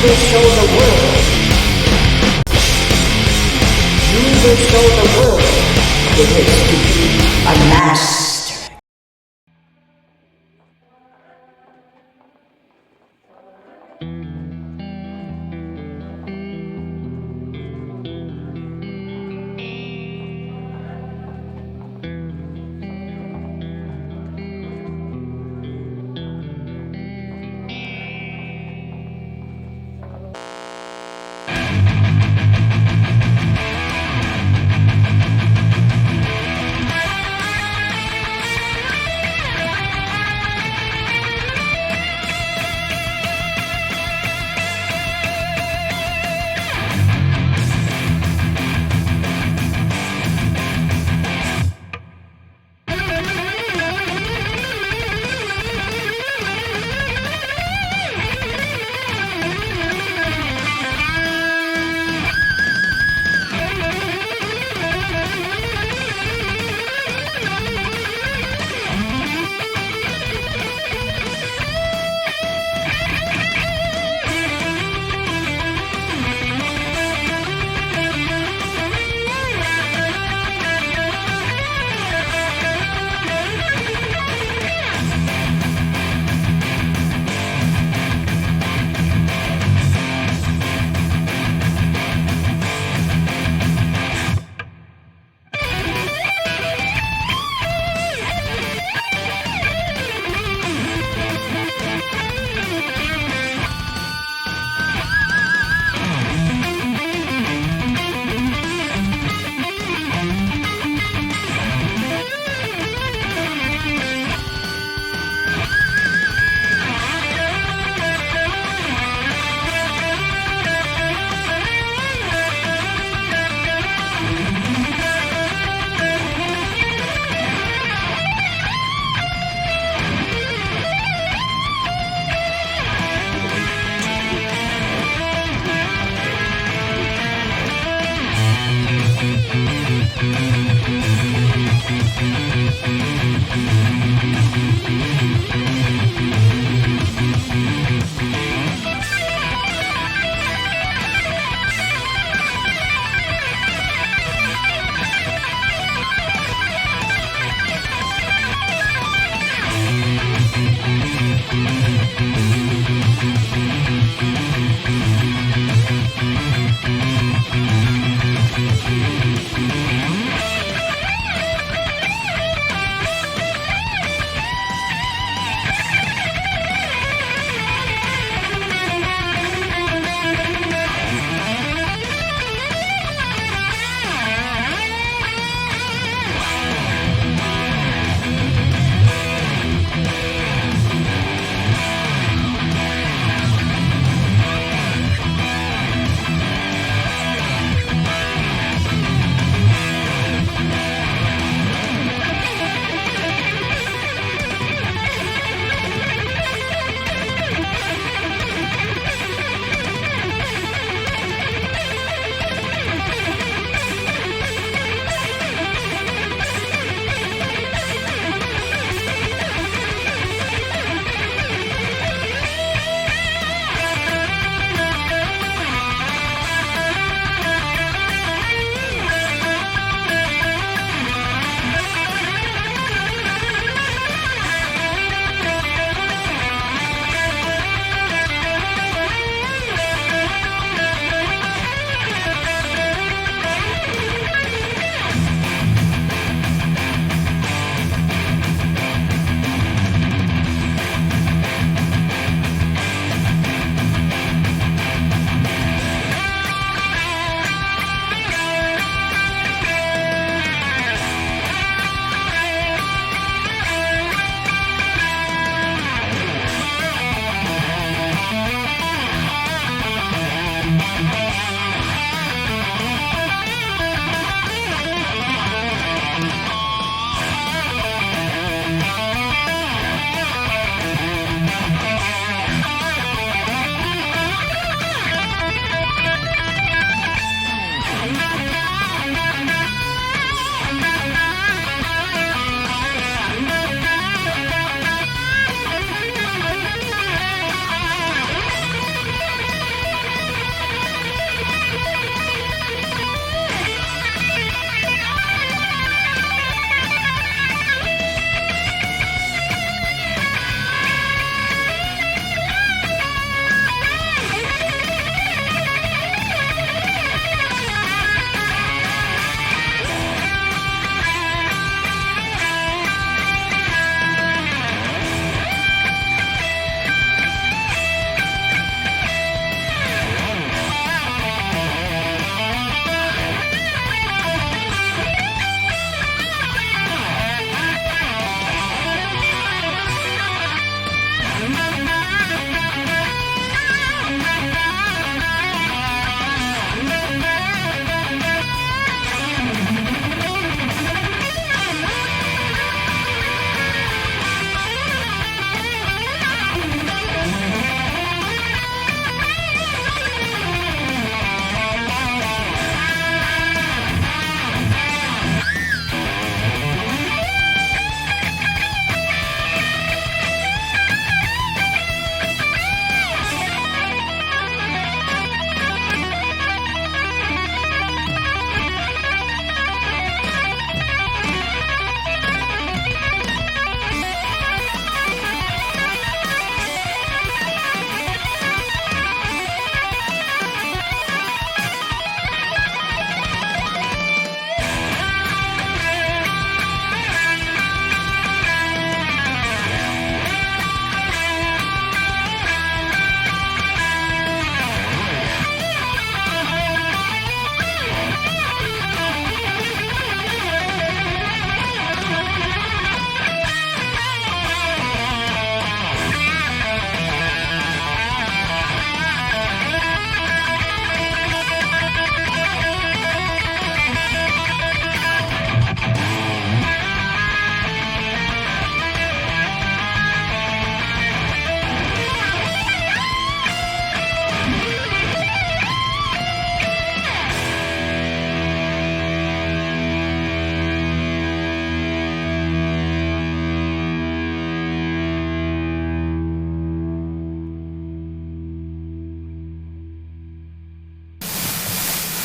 will show the world. You will show the world what it is to be a master.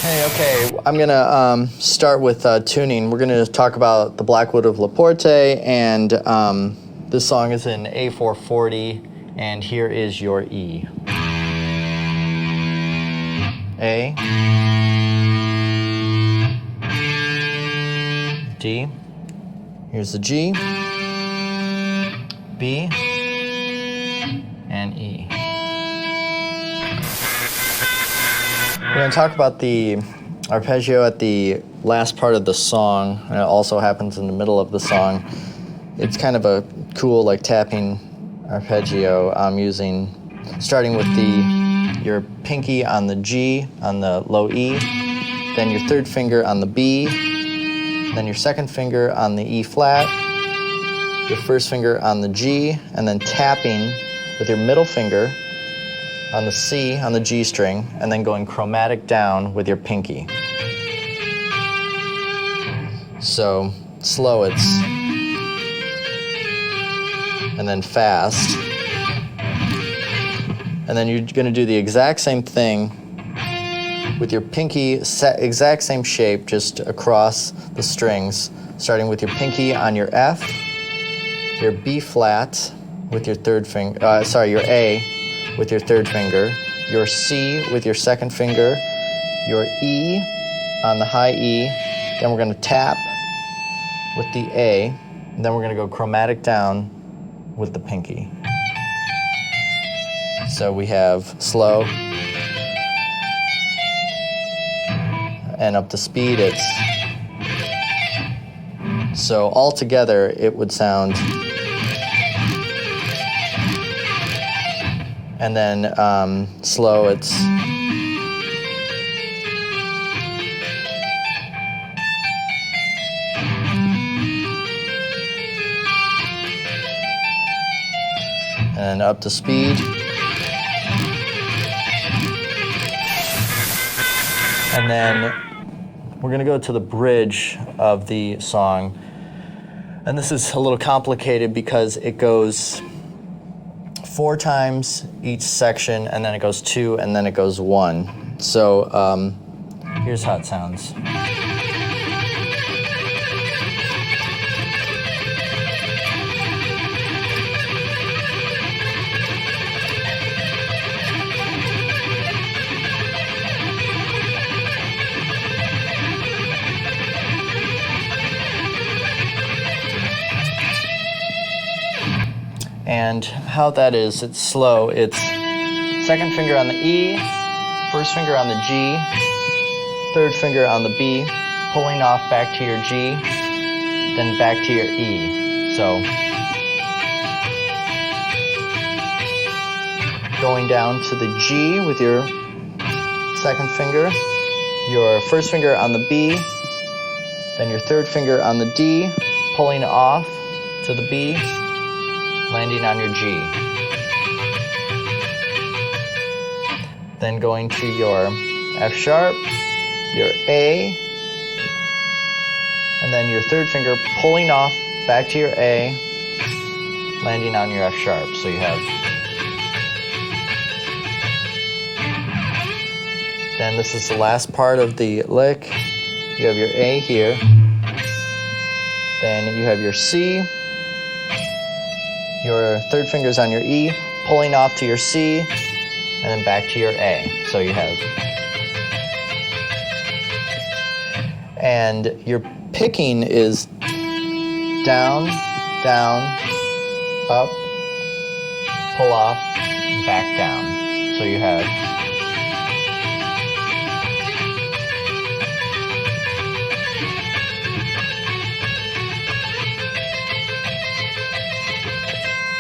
Okay, I'm gonna start with tuning. We're gonna talk about the Blackwood of Laporte, and this song is in A440, and here is your E. A, D, here's the G, B, and E. We're going to talk about the arpeggio at the last part of the song, and it also happens in the middle of the song. It's kind of a cool, like, tapping arpeggio starting with your pinky on the G, on the low E, then your third finger on the B, then your second finger on the E flat, your first finger on the G, and then tapping with your middle finger on the C, on the G string, and then going chromatic down with your pinky. So slow it's, and then fast. And then you're gonna do the exact same thing with your pinky, exact same shape, just across the strings, starting with your pinky on your F, your B flat with your third finger, your A, with your third finger, your C with your second finger, your E on the high E, then we're gonna tap with the A, and then we're gonna go chromatic down with the pinky. So we have slow, and up to speed it's, so all together it would sound, and then slow it's, and up to speed, and then we're gonna go to the bridge of the song, and this is a little complicated because it goes 4 times each section, and then it goes 2, and then it goes 1. So here's how it sounds. And how that is, it's slow. It's second finger on the E, first finger on the G, third finger on the B, pulling off back to your G, then back to your E. So going down to the G with your second finger, your first finger on the B, then your third finger on the D, pulling off to the B, landing on your G. Then going to your F sharp, your A, and then your third finger pulling off back to your A, landing on your F sharp. So you have, then this is the last part of the lick. You have your A here, then you have your C, your third finger's on your E, pulling off to your C, and then back to your A. So you have, and your picking is down, down, up, pull off, back down. So you have,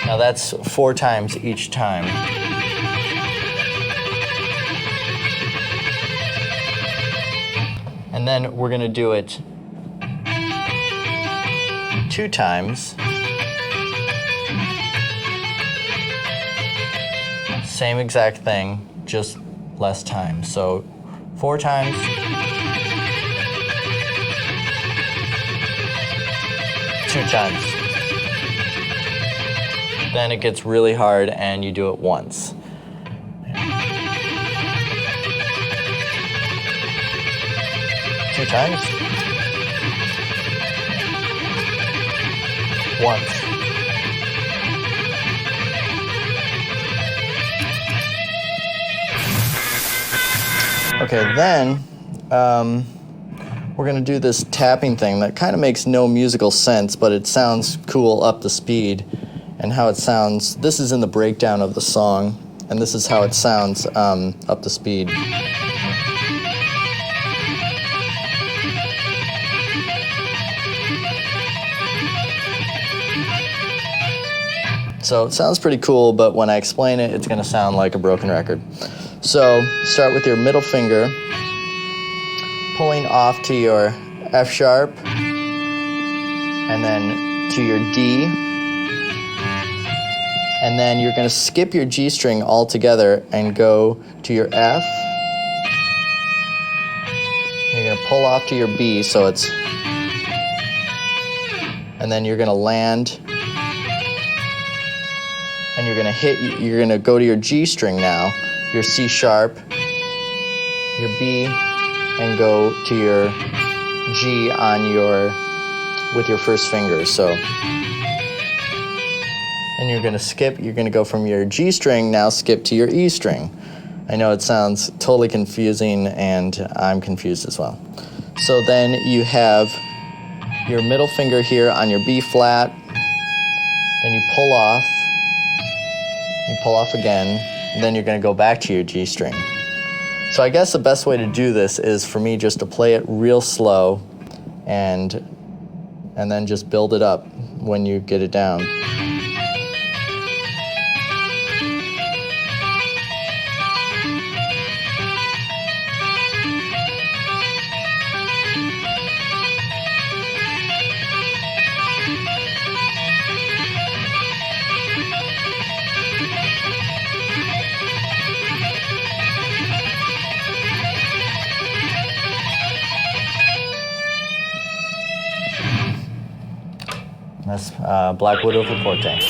now that's 4 times each time. And then we're gonna do it 2 times. Same exact thing, just less time. So 4 times. 2 times. Then it gets really hard and you do it once. 2 times? Once. Okay, then we're going to do this tapping thing that kind of makes no musical sense, but it sounds cool up the speed. And how it sounds, this is in the breakdown of the song, and this is how it sounds up the speed. So it sounds pretty cool, but when I explain it, it's going to sound like a broken record. So start with your middle finger, pulling off to your F sharp, and then to your D, and then you're going to skip your G string altogether and go to your F. You're going to pull off to your B, so it's, and then you're going to land, and you're going to go to your G string now, your C sharp, your B, and go to your G on with your first finger. So, and you're going to go from your G string, now skip to your E string. I know it sounds totally confusing, and I'm confused as well. So then you have your middle finger here on your B flat, then you pull off again, and then you're going to go back to your G string. So I guess the best way to do this is for me just to play it real slow and then just build it up when you get it down. That's Black Widow for Forte.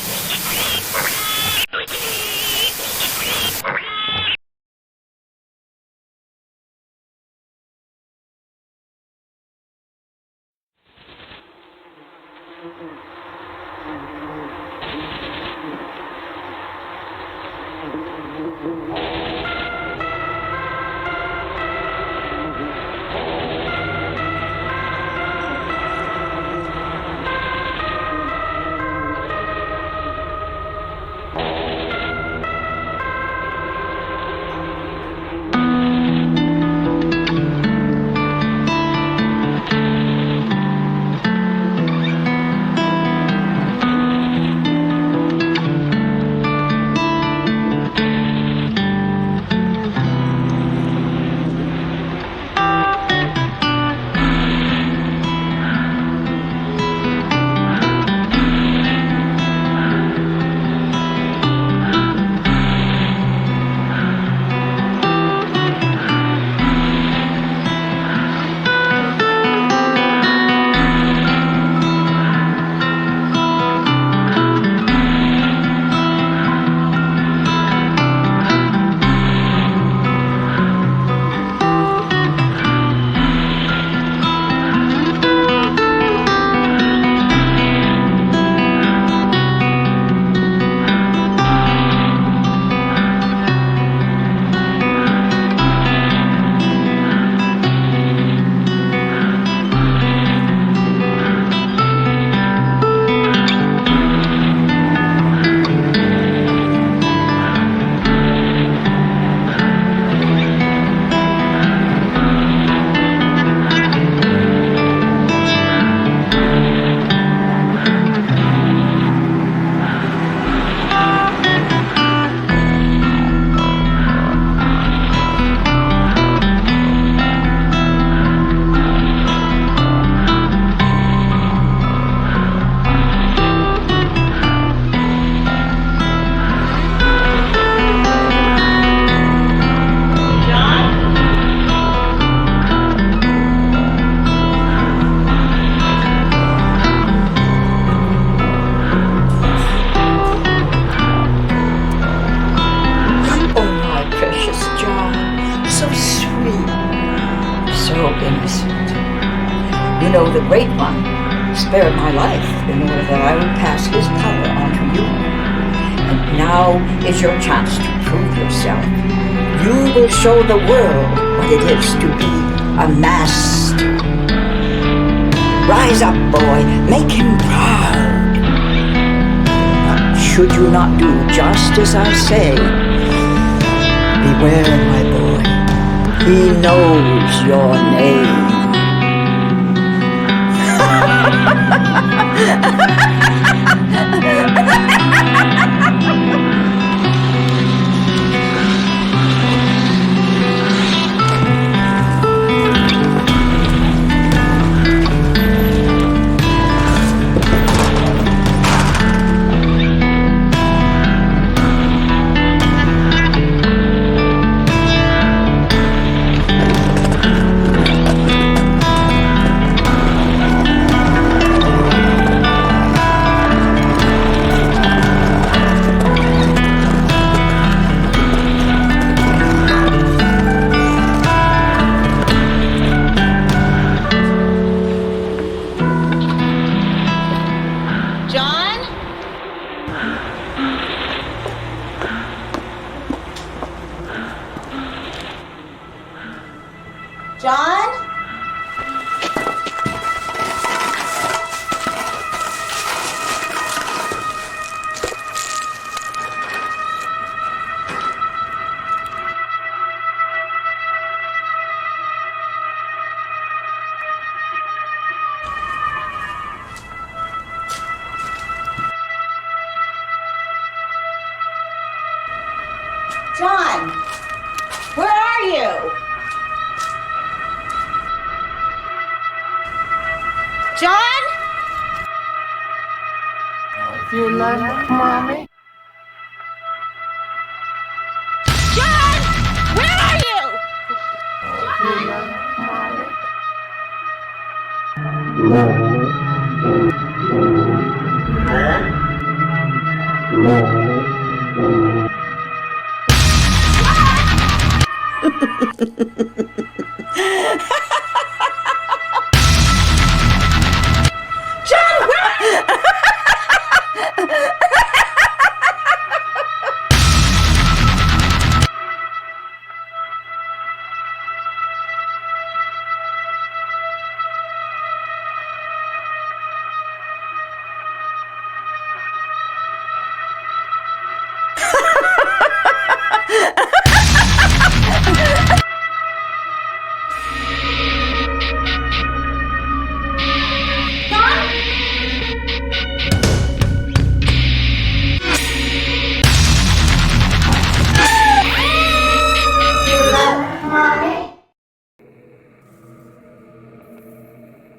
know the Great One spared my life in order that I would pass his power on to you. And now is your chance to prove yourself. You will show the world what it is to be a master. Rise up, boy. Make him proud. But should you not do just as I say, beware, my boy. He knows your name. John? John, where are you? John? You love mommy? John, where are you? You love mommy? John, where?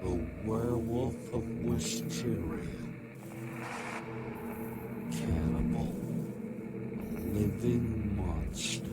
The werewolf of Wisteria. Cannibal. Living monster.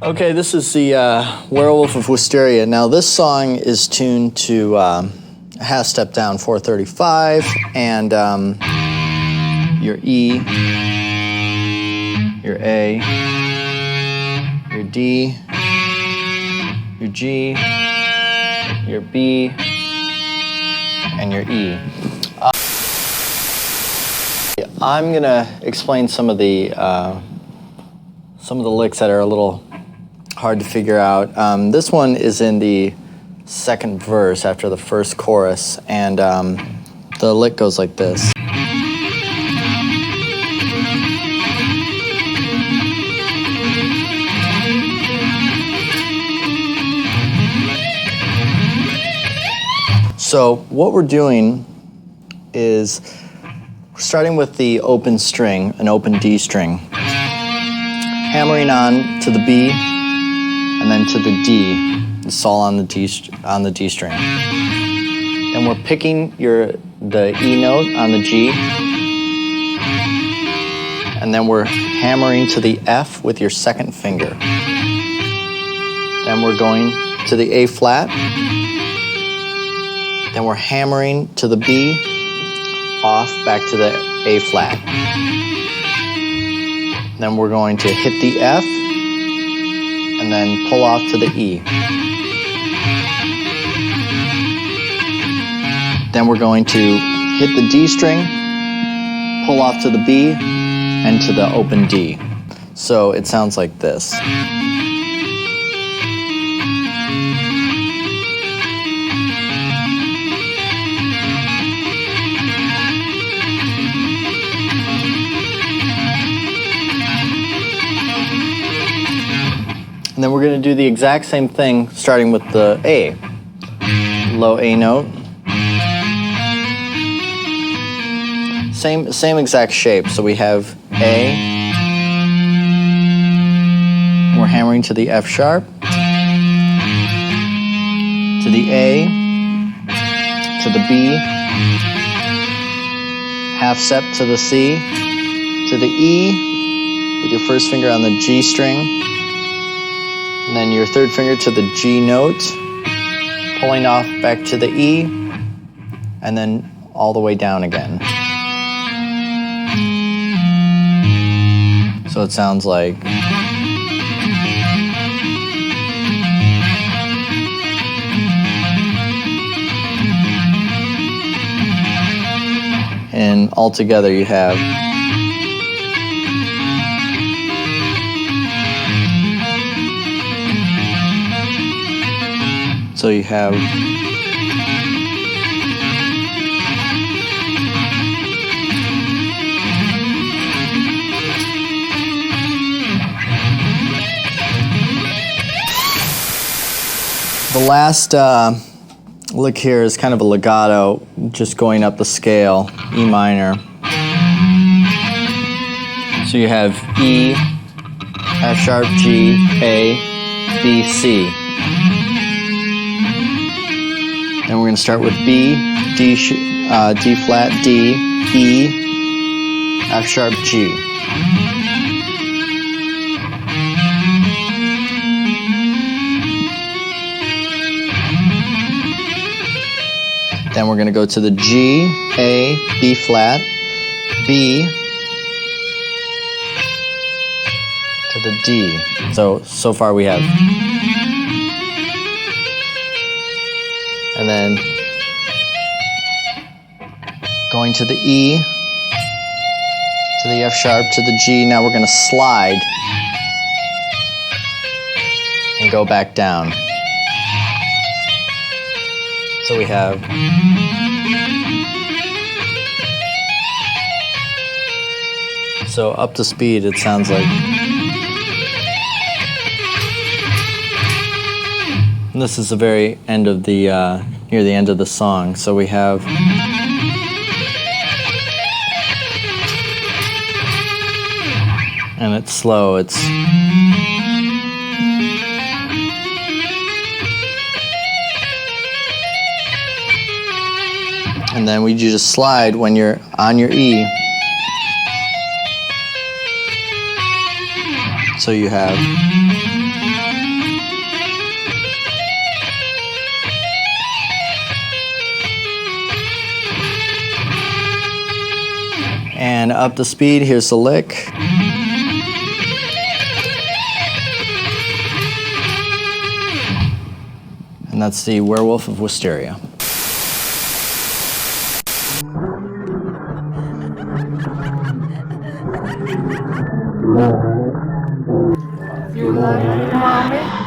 Okay, this is the Werewolf of Wisteria. Now, this song is tuned to a half step down, 435, and your E, your A, your D, your G, your B, and your E. I'm gonna explain some of the licks that are a little hard to figure out. This one is in the second verse after the first chorus, and the lick goes like this. So what we're doing is we're starting with the open string, an open D string, hammering on to the B, and then to the D. It's all on the D string. Then we're picking the E note on the G, and then we're hammering to the F with your second finger. Then we're going to the A flat. Then we're hammering to the B, off back to the A flat. Then we're going to hit the F, and then pull off to the E. Then we're going to hit the D string, pull off to the B, and to the open D. So it sounds like this. And then we're going to do the exact same thing starting with the A. Low A note. Same exact shape. So we have A. We're hammering to the F sharp. To the A. To the B. Half step to the C. To the E with your first finger on the G string. And then your third finger to the G note, pulling off back to the E, and then all the way down again. So it sounds like. And all together you have. So you have the last lick here is kind of a legato, just going up the scale, E minor. So you have E, F sharp, G, A, B, C. Then we're going to start with B, D flat, D, E, F sharp, G. Then we're going to go to the G, A, B flat, B, to the D. So far we have. And then going to the E, to the F sharp, to the G. Now we're going to slide and go back down. So we have. So up to speed, it sounds like. And this is the very end of the, near the end of the song. So we have. And it's slow, it's. And then you just slide when you're on your E. So you have. kind of up the speed. Here's the lick. And that's the Werewolf of Wisteria. You love mommy?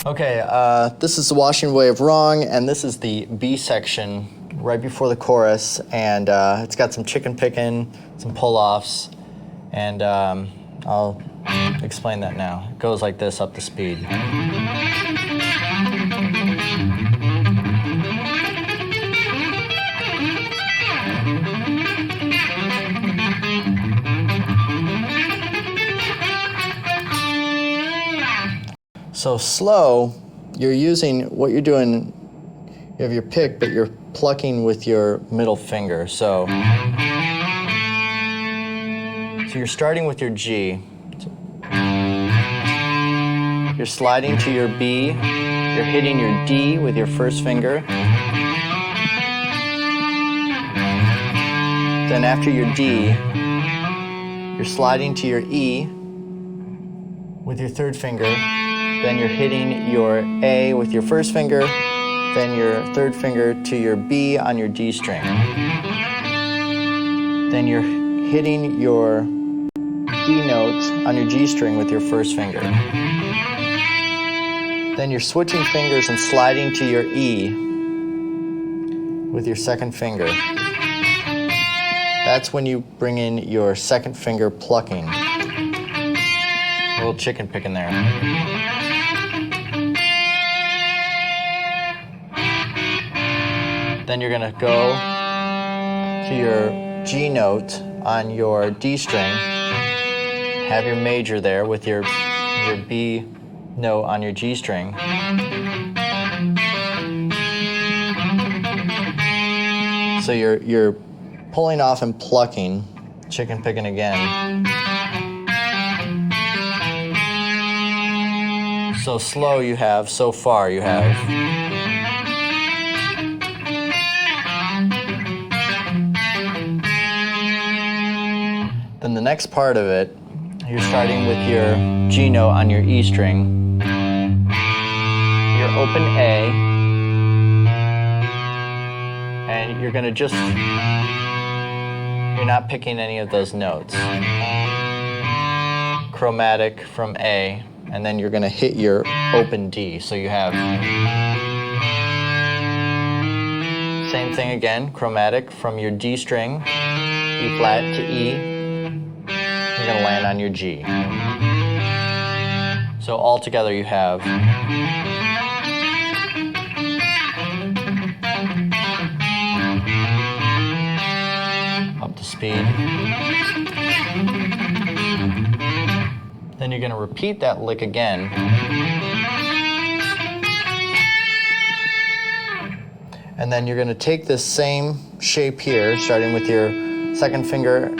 Okay, this is the washing away of wrong, and this is the B section right before the chorus, and it's got some chicken picking, some pull-offs, and I'll explain that now. It goes like this up to speed. So slow, you're using, what you're doing, you have your pick, but you're plucking with your middle finger. So you're starting with your G. You're sliding to your B. You're hitting your D with your first finger. Then after your D, you're sliding to your E with your third finger. Then you're hitting your A with your first finger, then your third finger to your B on your D string. Then you're hitting your D note on your G string with your first finger. Then you're switching fingers and sliding to your E with your second finger. That's when you bring in your second finger plucking. A little chicken picking there. Then you're gonna go to your G note on your D string, have your major there with your B note on your G string. So you're pulling off and plucking, chicken picking again. So slow you have, so far you have. Then the next part of it, you're starting with your G note on your E string, your open A, and you're gonna just, you're not picking any of those notes. Chromatic from A, and then you're gonna hit your open D. So you have, same thing again, chromatic from your D string, E flat to E. You're gonna land on your G. So all together you have up to speed. Then you're gonna repeat that lick again. And then you're gonna take this same shape here, starting with your second finger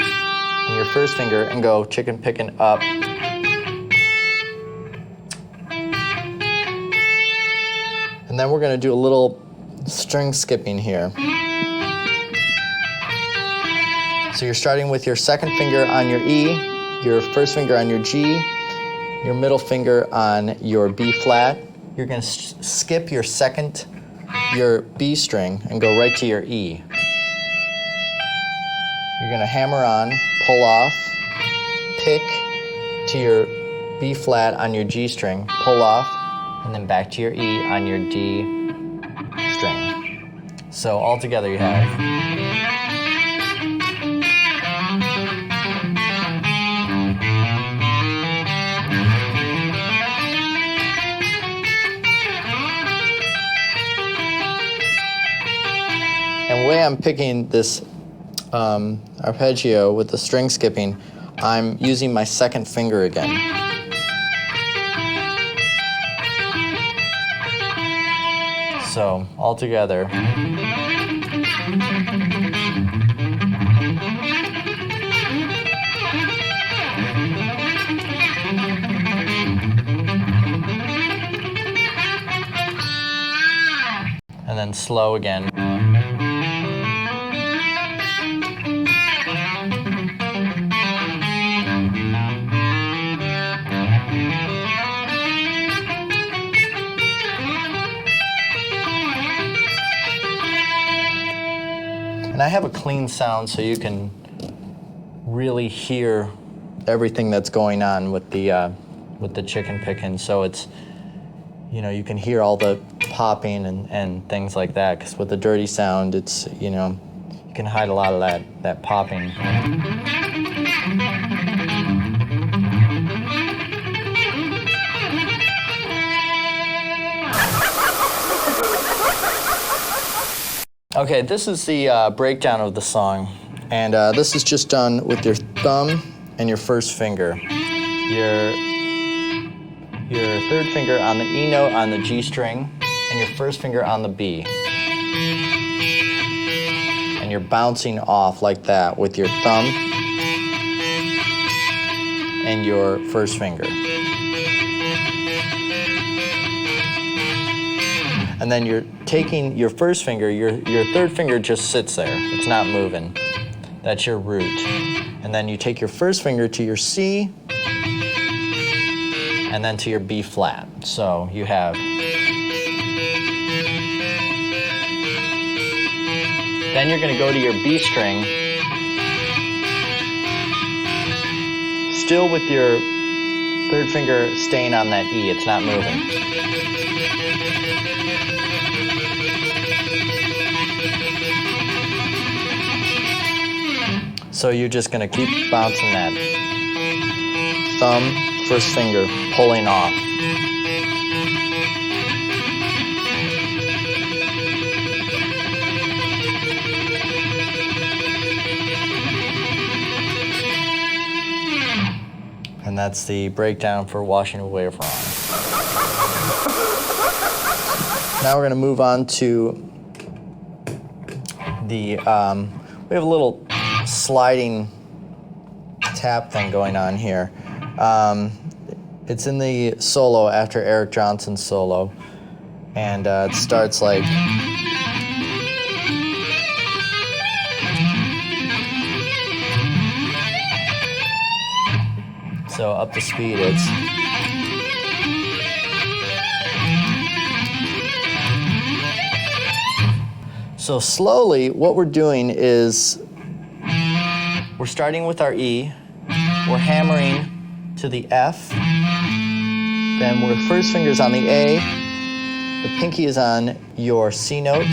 and your first finger, and go chicken picking up. And then we're gonna do a little string skipping here. So you're starting with your second finger on your E, your first finger on your G, your middle finger on your B flat. You're gonna skip your B string and go right to your E. You're gonna hammer on, pull off, pick to your B flat on your G string, pull off, and then back to your E on your D string. So all together you have. And the way I'm picking this arpeggio with the string skipping, I'm using my second finger again. So, all together. And then slow again. And I have a clean sound so you can really hear everything that's going on with the chicken picking. So you can hear all the popping and things like that, because with the dirty sound, it's, you can hide a lot of that popping. Okay, this is the breakdown of the song, and this is just done with your thumb and your first finger. Your third finger on the E note on the G string, and your first finger on the B. And you're bouncing off like that with your thumb and your first finger. And then you're taking your first finger, your third finger just sits there. It's not moving. That's your root. And then you take your first finger to your C, and then to your B flat. So you have. Then you're going to go to your B string, still with your third finger staying on that E. It's not moving. So you're just going to keep bouncing that thumb, first finger, pulling off. And that's the breakdown for Washing Away Wrong. Now we're going to move on to the, we have a little sliding tap thing going on here. It's in the solo after Eric Johnson's solo, and it starts like. So up to speed, it's. So slowly, what we're doing is we're starting with our E, we're hammering to the F, then we're first finger's on the A, the pinky is on your C note,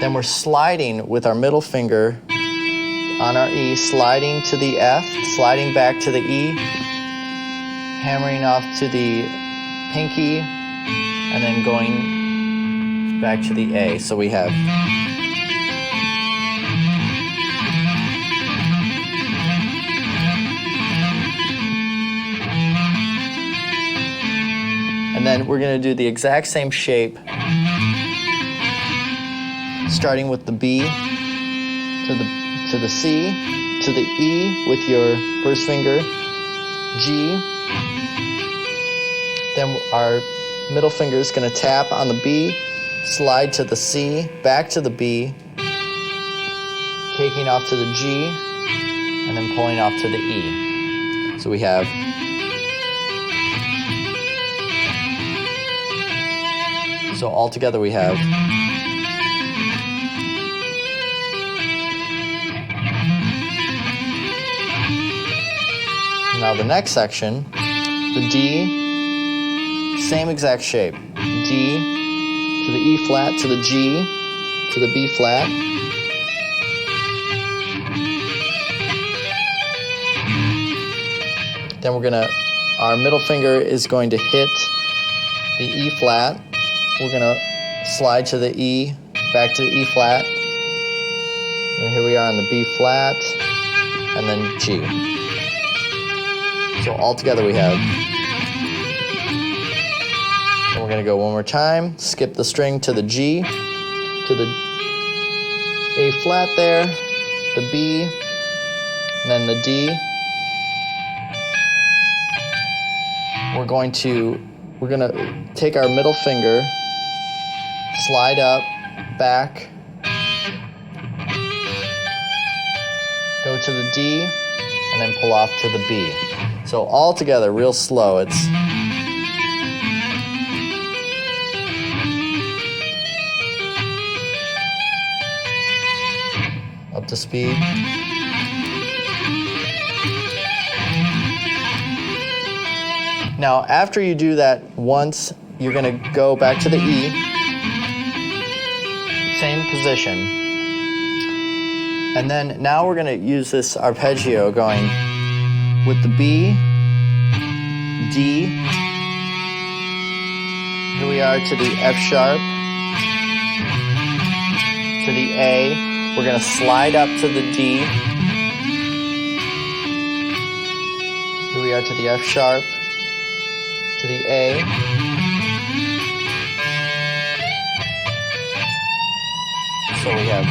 then we're sliding with our middle finger on our E, sliding to the F, sliding back to the E, hammering off to the pinky, and then going back to the A. So we have. And then we're going to do the exact same shape, starting with the B to the C, to the E with your first finger, G. Then our middle finger is going to tap on the B, slide to the C, back to the B, taking off to the G, and then pulling off to the E. So we have. So all together we have. Now the next section, the D, same exact shape. D to the E flat, to the G, to the B flat. Then our middle finger is going to hit the E flat. We're gonna slide to the E, back to the E flat. And here we are on the B flat, and then G. So all together we have. And we're gonna go one more time, skip the string to the G, to the A flat there, the B, and then the D. We're gonna take our middle finger, slide up, back, go to the D, and then pull off to the B. So all together, real slow. It's. Up to speed. Now, after you do that once, you're going to go back to the E, same position. And then now we're going to use this arpeggio going with the B, D, here we are to the F sharp, to the A, we're going to slide up to the D, here we are to the F sharp, to the A, so we have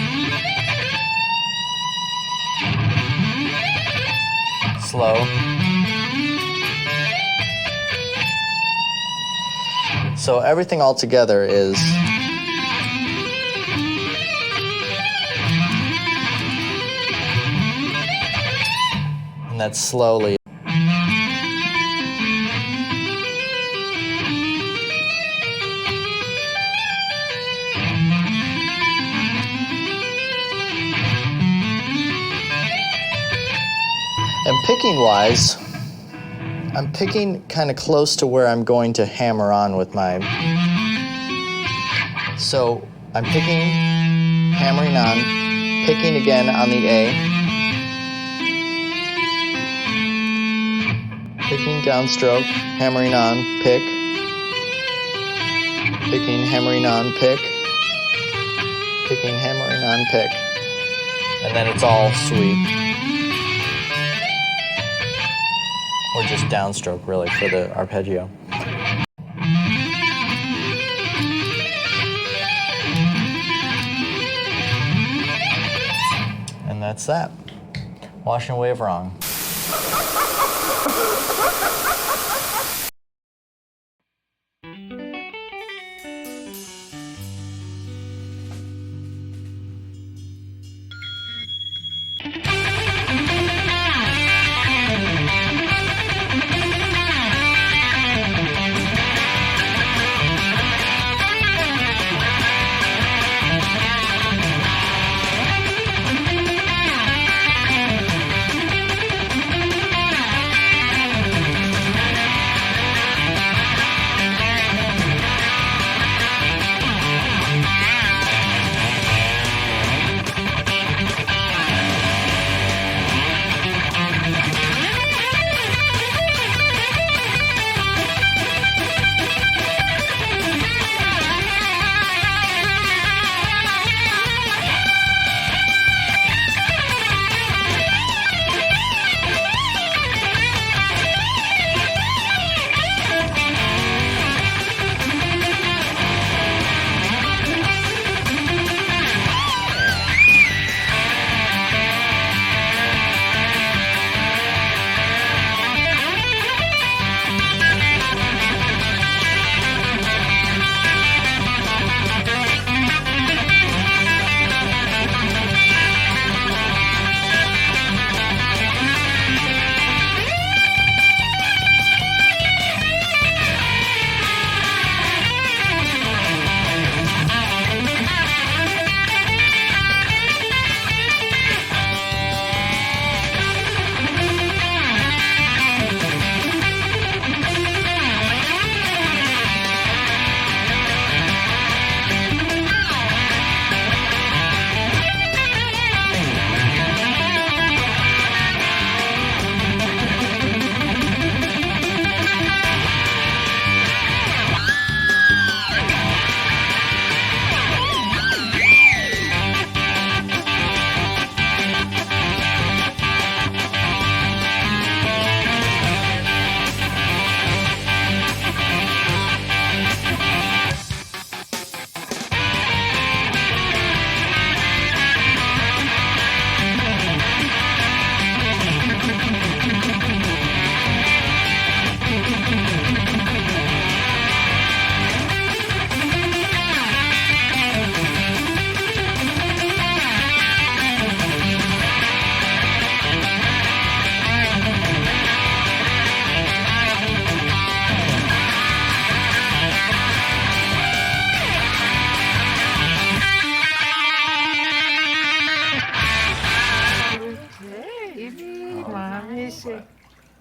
slow, so everything all together is and that's slowly. And picking wise, I'm picking kind of close to where I'm going to hammer on with my, so I'm picking, hammering on, picking again on the A, picking downstroke, hammering on, pick, picking, hammering on, pick, picking, hammering on, pick, and then it's all sweep. Or just downstroke, really, for the arpeggio. And that's that. Washing away of wrong.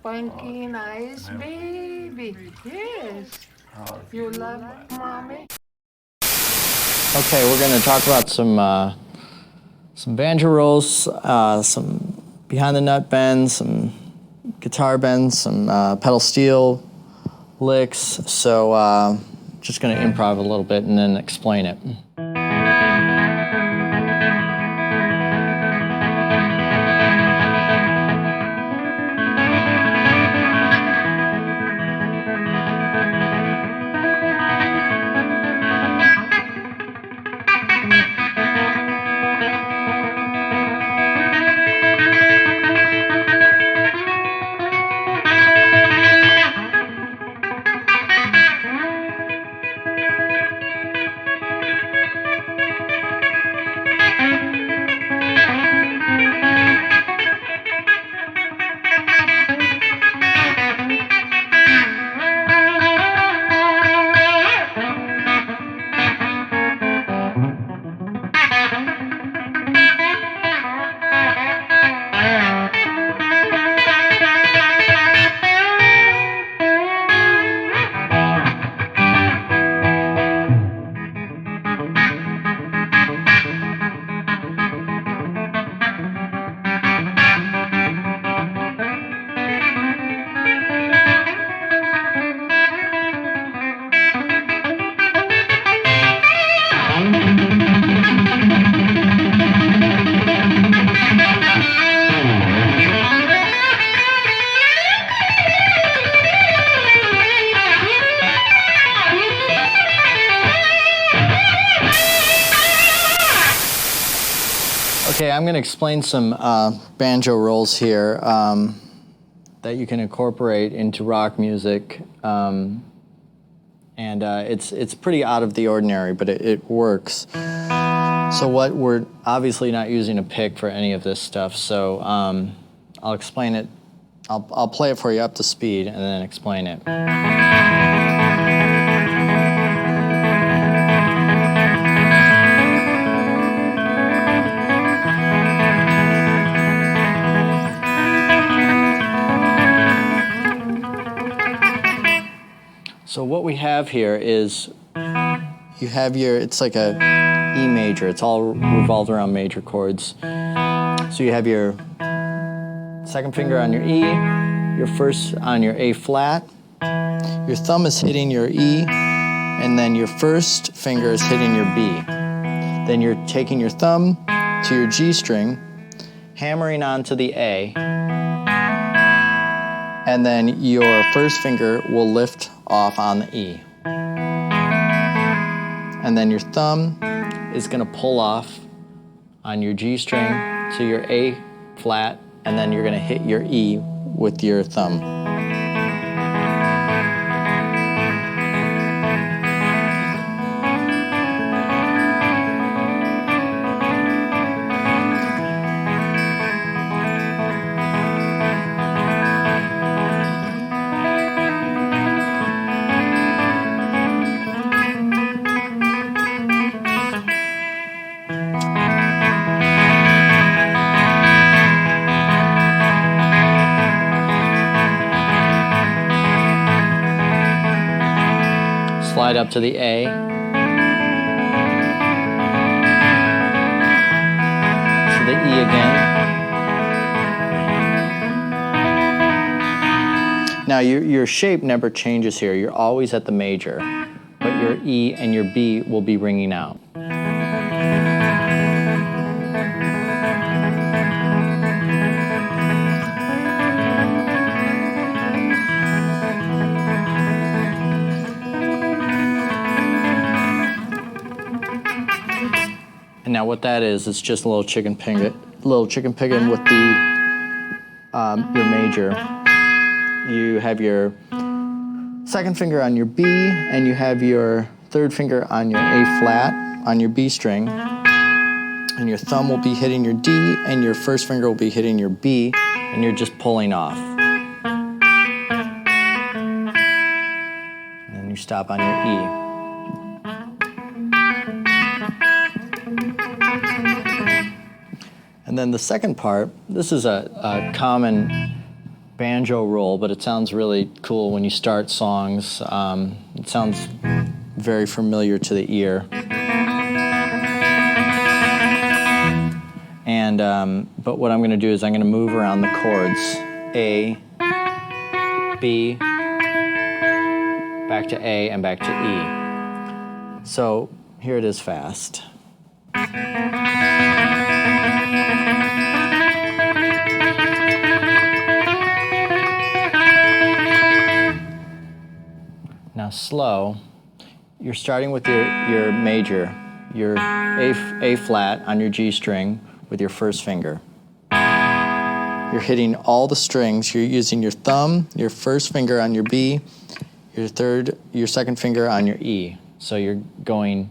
Funky, nice baby. Yes. You love mommy? Okay, we're going to talk about some banjo rolls, some behind the nut bends, some guitar bends, some pedal steel licks. So just going to improv a little bit and then explain it. Okay, I'm going to explain some banjo rolls here that you can incorporate into rock music, and it's pretty out of the ordinary, but it works. So we're obviously not using a pick for any of this stuff, so I'll explain it. I'll play it for you up to speed and then explain it. So what we have here is you have it's like a E major. It's all revolved around major chords. So you have your second finger on your E, your first on your A flat, your thumb is hitting your E, and then your first finger is hitting your B. Then you're taking your thumb to your G string, hammering onto the A, and then your first finger will lift off on the E. And then your thumb is going to pull off on your G string to your A flat, and then you're going to hit your E with your thumb. Slide up to the A. To the E again. Now your shape never changes here. You're always at the major, but your E and your B will be ringing out. Now what that is, it's just a little chicken picking with the your major. You have your second finger on your B, and you have your third finger on your A flat on your B string, and your thumb will be hitting your D, and your first finger will be hitting your B, and you're just pulling off. And then you stop on your E. And then the second part, this is a common banjo roll, but it sounds really cool when you start songs. It sounds very familiar to the ear. And but what I'm going to do is I'm going to move around the chords. A, B, back to A, and back to E. So here it is fast. Now slow, you're starting with your major, your A flat on your G string with your first finger. You're hitting all the strings. You're using your thumb, your first finger on your B, your second finger on your E. So you're going,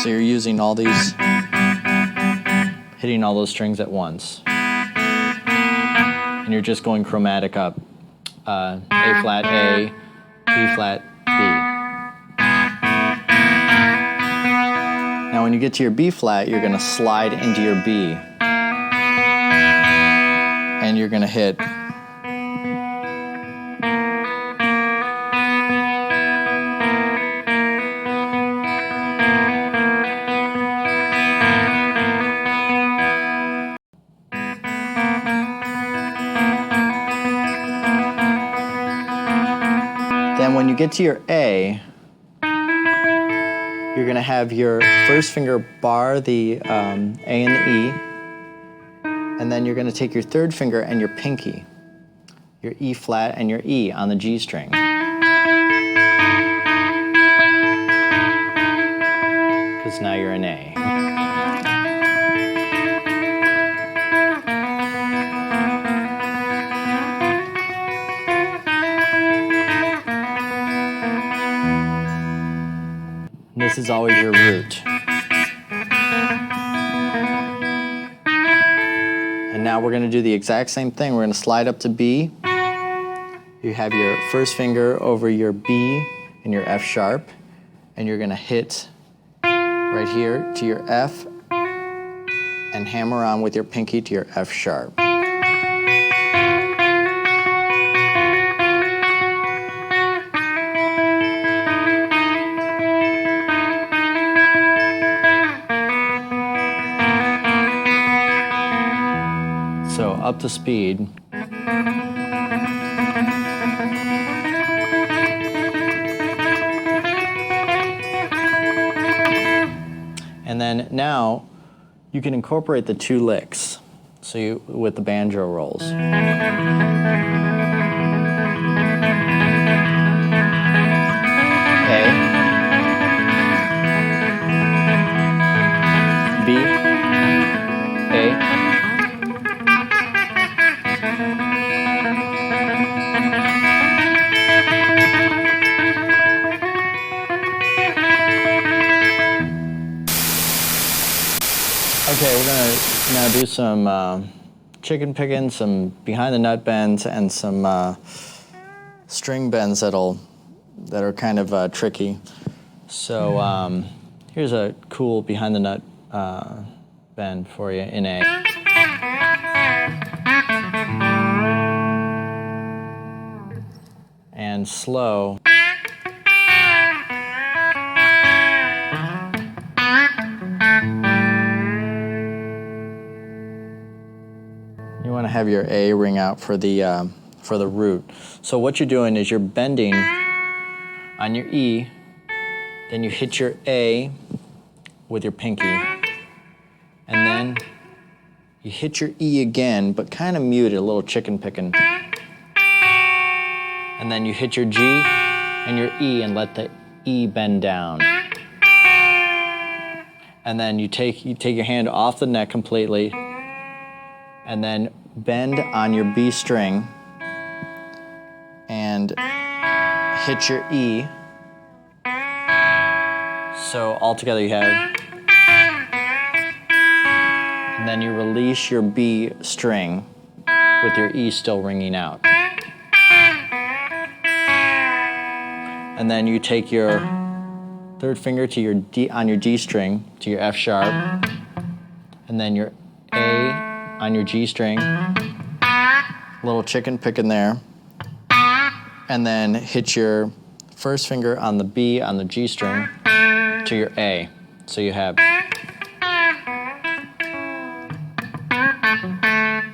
so you're using all these, hitting all those strings at once. And you're just going chromatic up. A flat A, B flat B. Now when you get to your B flat, you're going to slide into your B. And you're going to hit Then when you get to your A, you're going to have your first finger bar the A and the E, and then you're going to take your third finger and your pinky, your E flat and your E on the G string. Because now you're in A. This is always your root. And now we're going to do the exact same thing. We're going to slide up to B. You have your first finger over your B and your F sharp, and you're going to hit right here to your F and hammer on with your pinky to your F sharp. So up to speed. And then now you can incorporate the two licks. So you with the banjo rolls. A, B, A. Okay, we're gonna now do some chicken picking, some behind the nut bends, and some string bends that are kind of tricky. So here's a cool behind the nut bend for you in A. And slow. You want to have your A ring out for the root. So what you're doing is you're bending on your E, then you hit your A with your pinky, and then you hit your E again, but kind of muted, a little chicken picking. And then you hit your G and your E and let the E bend down. And then you take your hand off the neck completely, and then bend on your B string and hit your E. So all together you have, and then you release your B string with your E still ringing out. And then you take your third finger to your D on your D string to your F sharp, and then your A on your G string, little chicken picking there. And then hit your first finger on the B on the G string to your A. So you have.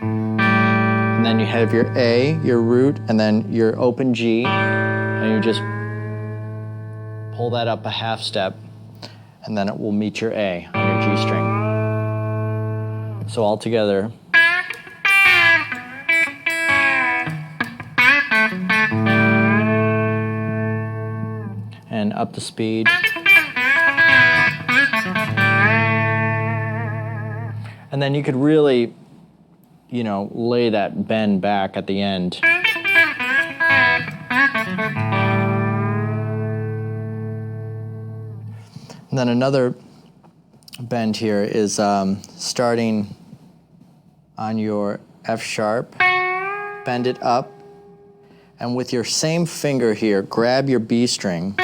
And then you have your A, your root, and then your open G, and you just pull that up a half step, and then it will meet your A on your G string. So all together. And up the speed. And then you could really, lay that bend back at the end. And then another bend here is starting on your F sharp, bend it up, and with your same finger here, grab your B string,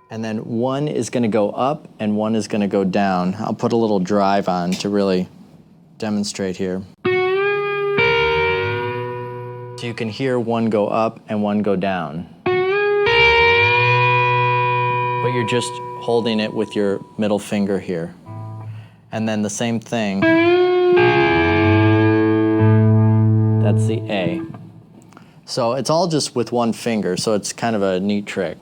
and then one is going to go up and one is going to go down. I'll put a little drive on to really demonstrate here. So you can hear one go up and one go down. But you're just holding it with your middle finger here. And then the same thing. That's the A. So it's all just with one finger, so it's kind of a neat trick.